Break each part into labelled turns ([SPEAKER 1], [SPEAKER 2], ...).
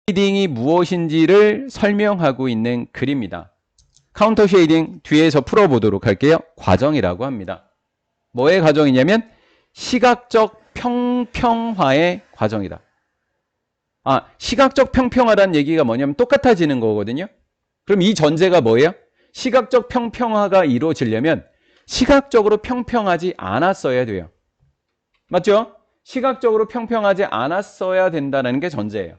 [SPEAKER 1] 쉐이딩이 무엇인지를 설명하고 있는 글입니다. 카운터 쉐이딩 뒤에서 풀어보도록 할게요. 과정이라고 합니다. 뭐의 과정이냐면 시각적 평평화의 과정이다. 시각적 평평화라는 얘기가 뭐냐면 똑같아지는 거거든요. 그럼 이 전제가 뭐예요? 시각적 평평화가 이루어지려면 시각적으로 평평하지 않았어야 돼요. 맞죠? 시각적으로 평평하지 않았어야 된다는 게 전제예요.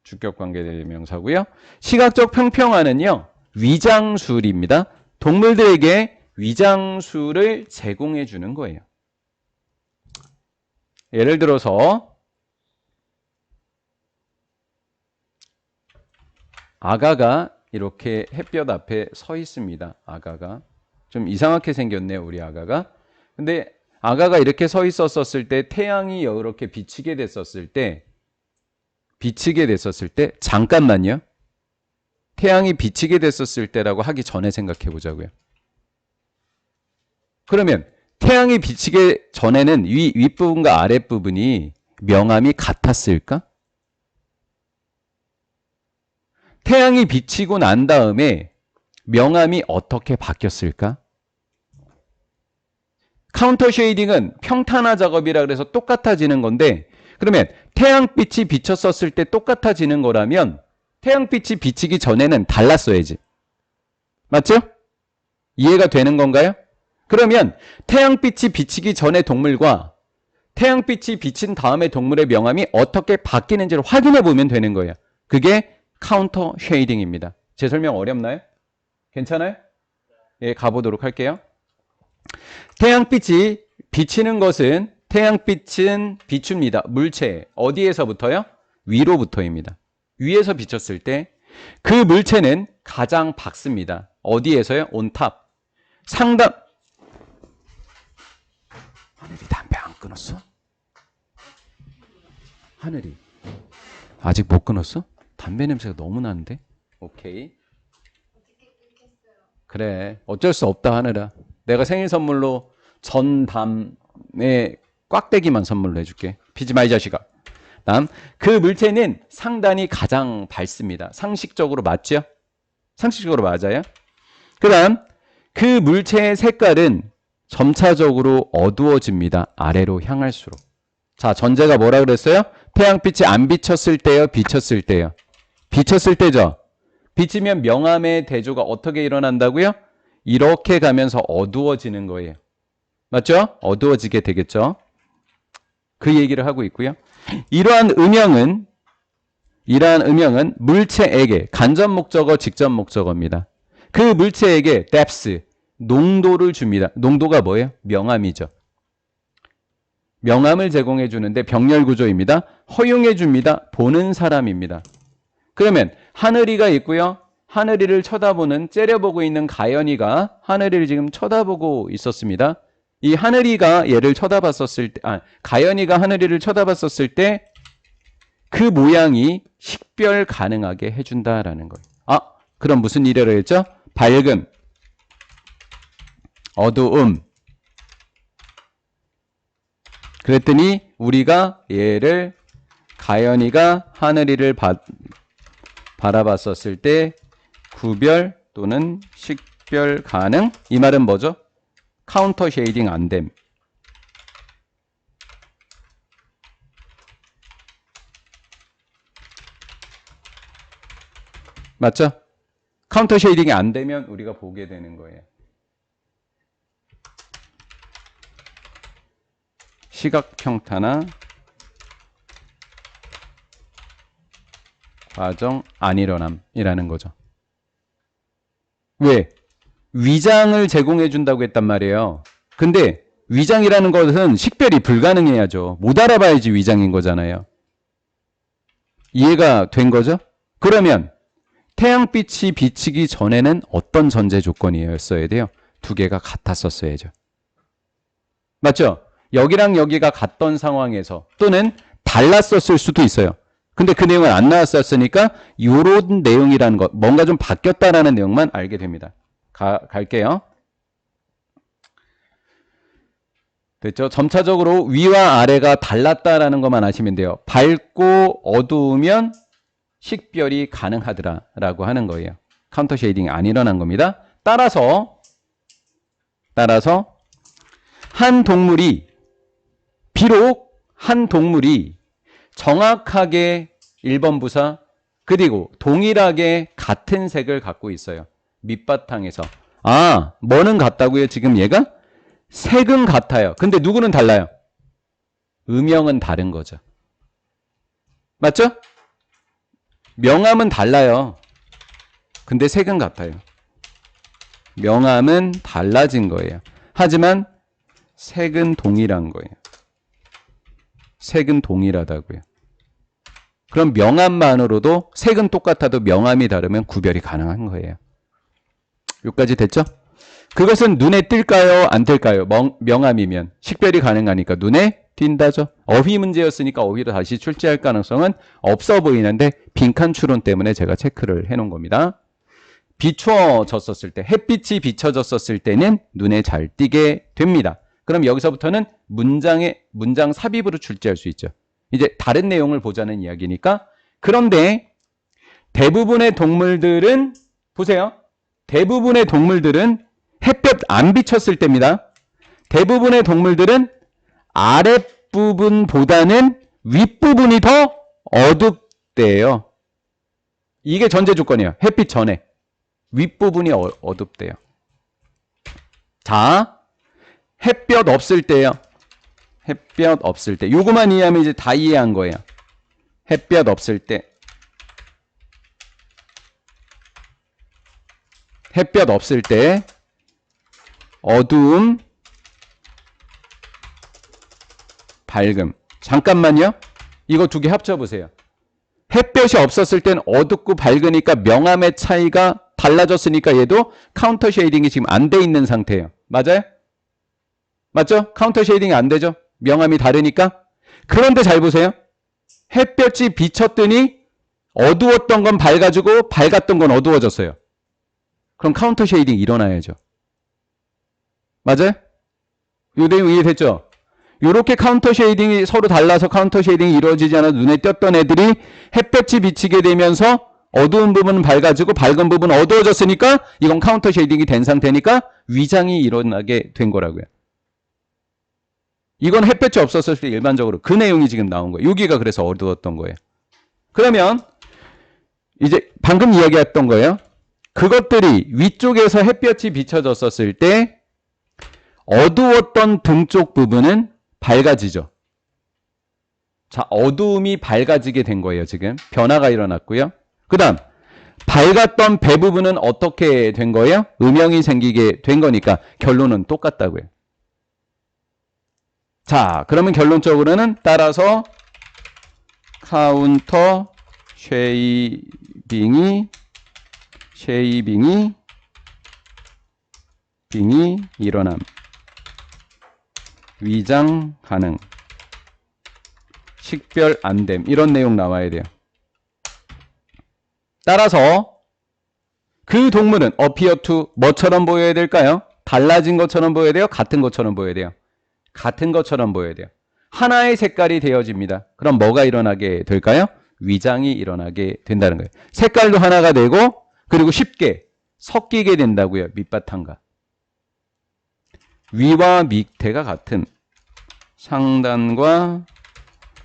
[SPEAKER 1] 주격관계대명사고요. 시각적 평평화는요. 위장술입니다. 동물들에게 위장술을 제공해 주는 거예요. 예를 들어서 아가가 이렇게 햇볕 앞에 서 있습니다. 아가가 좀 이상하게 생겼네요. 우리 아가가. 근데 아가가 이렇게 서 있었을 때 태양이 이렇게 비치게 됐었을 때 잠깐만요. 태양이 비치게 됐었을 때라고 하기 전에 생각해 보자고요. 그러면 태양이 비치게 전에는 윗부분과 아랫부분이 명암이 같았을까? 태양이 비치고 난 다음에 명암이 어떻게 바뀌었을까? 카운터 쉐이딩은 평탄화 작업이라 그래서 똑같아지는 건데, 그러면 태양빛이 비쳤었을 때 똑같아지는 거라면 태양빛이 비치기 전에는 달랐어야지. 맞죠? 이해가 되는 건가요? 그러면 태양빛이 비치기 전의 동물과 태양빛이 비친 다음에 동물의 명암이 어떻게 바뀌는지를 확인해 보면 되는 거예요. 그게 카운터 쉐이딩입니다. 제 설명 어렵나요? 괜찮아요? 예, 가보도록 할게요. 태양빛이 비치는 것은 태양빛은 비춥니다. 물체 어디에서부터요? 위로부터입니다. 위에서 비쳤을 때 그 물체는 가장 밝습니다. 어디에서요? 온탑. 상담. 하늘이 담배 안 끊었어? 하늘이 아직 못 끊었어? 담배 냄새가 너무 나는데? 오케이. 그래. 어쩔 수 없다 하늘아. 내가 생일 선물로 전담에 꽉대기만 선물로 해줄게. 피지 마 이 자식아. 다음, 그 물체는 상단이 가장 밝습니다. 상식적으로 맞죠? 상식적으로 맞아요? 그 다음, 그 물체의 색깔은 점차적으로 어두워집니다. 아래로 향할수록. 자, 전제가 뭐라 그랬어요? 태양빛이 안 비쳤을 때요? 비쳤을 때요? 비쳤을 때죠? 비치면 명암의 대조가 어떻게 일어난다고요? 이렇게 가면서 어두워지는 거예요. 맞죠? 어두워지게 되겠죠? 그 얘기를 하고 있고요. 이러한 음영은 물체에게 간접 목적어, 직접 목적어입니다. 그 물체에게 depth, 농도를 줍니다. 농도가 뭐예요? 명암이죠. 명암을 제공해 주는데 병렬 구조입니다. 허용해 줍니다. 보는 사람입니다. 그러면 하늘이가 있고요. 하늘이를 쳐다보는 째려보고 있는 가연이가 하늘이를 지금 쳐다보고 있었습니다. 이 하늘이가 얘를 쳐다봤었을 때, 가연이가 하늘이를 쳐다봤었을 때 그 모양이 식별 가능하게 해준다라는 거예요. 그럼 무슨 일이라고 했죠? 밝음, 어두움. 그랬더니 우리가 얘를 가연이가 하늘이를 바라봤었을 때 구별 또는 식별 가능. 이 말은 뭐죠? 카운터 쉐이딩 안 됨. 맞죠? 카운터 쉐이딩이 안 되면 우리가 보게 되는 거예요. 시각 평탄화 과정 안 일어남이라는 거죠. 왜? 위장을 제공해 준다고 했단 말이에요. 근데 위장이라는 것은 식별이 불가능해야죠. 못 알아봐야지 위장인 거잖아요. 이해가 된 거죠? 그러면 태양빛이 비치기 전에는 어떤 전제 조건이었어야 돼요? 두 개가 같았었어야죠. 맞죠? 여기랑 여기가 같던 상황에서 또는 달랐었을 수도 있어요. 근데 그 내용은 안 나왔었으니까 이런 내용이라는 것, 뭔가 좀 바뀌었다라는 내용만 알게 됩니다. 갈게요. 됐죠? 점차적으로 위와 아래가 달랐다라는 것만 아시면 돼요. 밝고 어두우면 식별이 가능하더라라고 하는 거예요. 카운터 쉐이딩이 안 일어난 겁니다. 따라서 한 동물이 비록 한 동물이 정확하게 1번 부사 그리고 동일하게 같은 색을 갖고 있어요. 밑바탕에서. 아, 뭐는 같다고요? 지금 얘가? 색은 같아요. 근데 누구는 달라요? 음영은 다른 거죠. 맞죠? 명암은 달라요. 근데 색은 같아요. 명암은 달라진 거예요. 하지만 색은 동일한 거예요. 색은 동일하다고요. 그럼 명암만으로도 색은 똑같아도 명암이 다르면 구별이 가능한 거예요. 여기까지 됐죠? 그것은 눈에 띌까요? 안 띌까요? 명암이면 식별이 가능하니까 눈에 띈다죠. 어휘 문제였으니까 어휘로 다시 출제할 가능성은 없어 보이는데 빈칸 추론 때문에 제가 체크를 해놓은 겁니다. 비추어졌었을 때, 햇빛이 비춰졌었을 때는 눈에 잘 띄게 됩니다. 그럼 여기서부터는 문장 삽입으로 출제할 수 있죠. 이제 다른 내용을 보자는 이야기니까. 그런데 대부분의 동물들은 보세요. 대부분의 동물들은 햇볕 안 비쳤을 때입니다. 대부분의 동물들은 아랫부분보다는 윗부분이 더 어둡대요. 이게 전제 조건이에요. 햇빛 전에. 윗부분이 어둡대요. 자, 햇볕 없을 때요. 햇볕 없을 때. 요거만 이해하면 이제 다 이해한 거예요. 햇볕 없을 때. 햇볕 없을 때 어두움, 밝음. 잠깐만요. 이거 두 개 합쳐보세요. 햇볕이 없었을 땐 어둡고 밝으니까 명암의 차이가 달라졌으니까 얘도 카운터 쉐이딩이 지금 안 돼 있는 상태예요. 맞아요? 맞죠? 카운터 쉐이딩이 안 되죠? 명암이 다르니까. 그런데 잘 보세요. 햇볕이 비쳤더니 어두웠던 건 밝아지고 밝았던 건 어두워졌어요. 그럼 카운터 쉐이딩 일어나야죠. 맞아요? 요 내용 이해됐죠? 요렇게 카운터 쉐이딩이 서로 달라서 카운터 쉐이딩이 이루어지지 않아 눈에 띄었던 애들이 햇볕이 비치게 되면서 어두운 부분은 밝아지고 밝은 부분은 어두워졌으니까 이건 카운터 쉐이딩이 된 상태니까 위장이 일어나게 된 거라고요. 이건 햇볕이 없었을 때 일반적으로 그 내용이 지금 나온 거예요. 여기가 그래서 어두웠던 거예요. 그러면 이제 방금 이야기했던 거예요. 그것들이 위쪽에서 햇볕이 비춰졌었을 때 어두웠던 등 쪽 부분은 밝아지죠. 자, 어두움이 밝아지게 된 거예요. 지금 변화가 일어났고요. 그 다음 밝았던 배 부분은 어떻게 된 거예요? 음영이 생기게 된 거니까 결론은 똑같다고요. 자, 그러면 결론적으로는 따라서 카운터 쉐이빙이 일어남. 위장 가능. 식별 안됨. 이런 내용 나와야 돼요. 따라서 그 동물은 appear to 뭐처럼 보여야 될까요? 달라진 것처럼 보여야 돼요? 같은 것처럼 보여야 돼요? 같은 것처럼 보여야 돼요. 하나의 색깔이 되어집니다. 그럼 뭐가 일어나게 될까요? 위장이 일어나게 된다는 거예요. 색깔도 하나가 되고 그리고 쉽게 섞이게 된다고요. 밑바탕과. 위와 밑에가 같은 상단과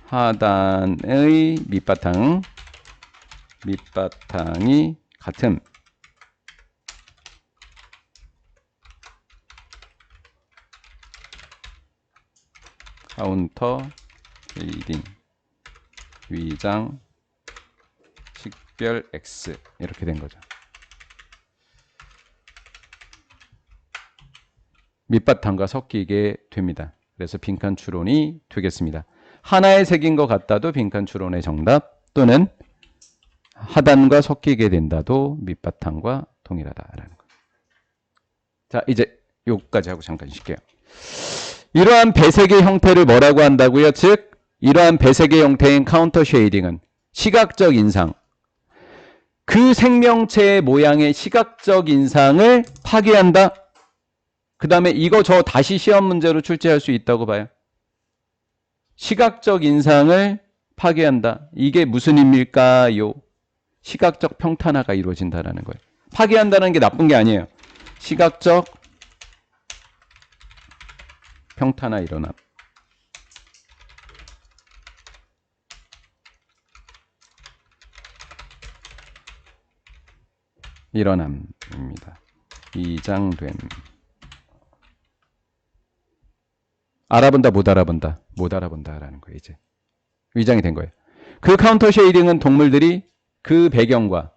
[SPEAKER 1] 하단의 밑바탕이 같은 카운터 쉐이딩 위장 식별 X 이렇게 된 거죠. 밑바탕과 섞이게 됩니다. 그래서 빈칸 추론이 되겠습니다. 하나의 색인 것 같다도 빈칸 추론의 정답 또는 하단과 섞이게 된다도 밑바탕과 동일하다라는 거. 자, 이제 요까지 하고 잠깐 쉴게요. 이러한 배색의 형태를 뭐라고 한다고요? 즉 이러한 배색의 형태인 카운터 쉐이딩은 시각적 인상, 그 생명체의 모양의 시각적 인상을 파괴한다. 그 다음에 이거 저 다시 시험 문제로 출제할 수 있다고 봐요. 시각적 인상을 파괴한다. 이게 무슨 의미일까요? 시각적 평탄화가 이루어진다는 거예요. 파괴한다는 게 나쁜 게 아니에요. 시각적 평탄화 일어남. 일어남입니다. 위장됨. 알아본다, 못 알아본다. 못 알아본다라는 거예요, 이제. 위장이 된 거예요. 그 카운터 쉐이딩은 동물들이 그 배경과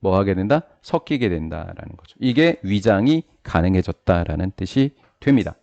[SPEAKER 1] 뭐 하게 된다? 섞이게 된다라는 거죠. 이게 위장이 가능해졌다라는 뜻이 됩니다.